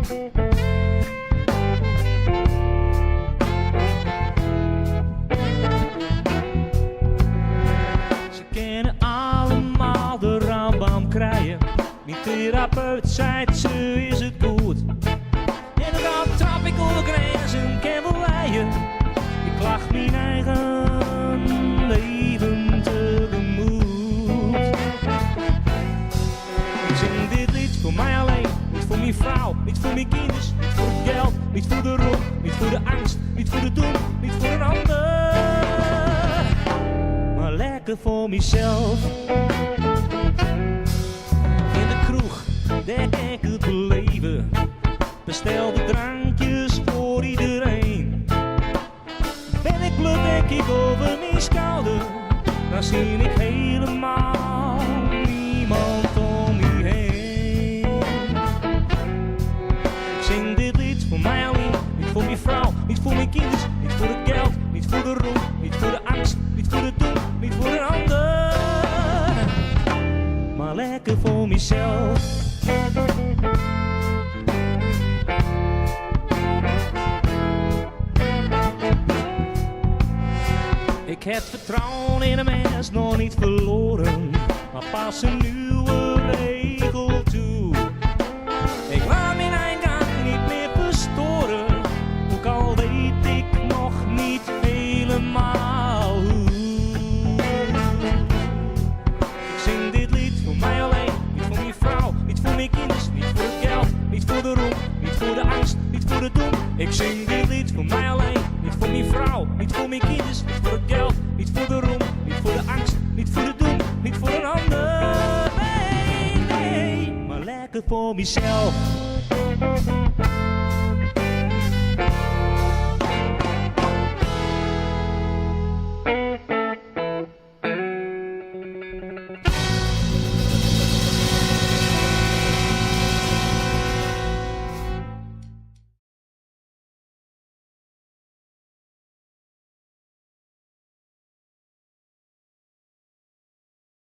Ze kennen allemaal de Rambam krijgen. Die therapeut zei ze is het goed. En dan trap ik op de grens en kan wel leien. Ik lach mijn eigen leven tegemoet. Ik zing dit lied voor mij alleen. Niet voor mijn vrouw, niet voor mijn kinders. Niet voor het geld, niet voor de roem. Niet voor de angst, niet voor de doel. Niet voor een ander. Maar lekker voor mezelf. In de kroeg, daar kan ik het beleven. Bestel de drankjes voor iedereen. Ben ik blut, denk ik over mijn schouder. Dan zie ik helemaal niemand om me heen. Ik zing dit lied voor mij alleen. Niet voor mijn vrouw, niet voor mijn kinders. Niet voor het geld, niet voor de roem. Niet voor de angst, niet voor de doel. Niet voor een ander. Maar lekker voor mezelf. Ik heb vertrouwen in een mens nog niet verloren, maar pas een nieuwe regel toe. Ik laat mijn eigen niet meer verstoren, ook al weet ik nog niet helemaal hoe. Ik zing dit lied voor mij alleen, niet voor mijn vrouw, niet voor mijn kinders, niet voor het geld, niet voor de roem, niet voor de angst, niet voor de doel. Ik zing dit lied voor mij alleen, niet voor mijn vrouw, niet voor mijn kinders, niet voor het geld, niet voor de roem, niet voor de angst, niet voor de doel, niet voor een ander. Nee, nee, maar lekker voor mezelf.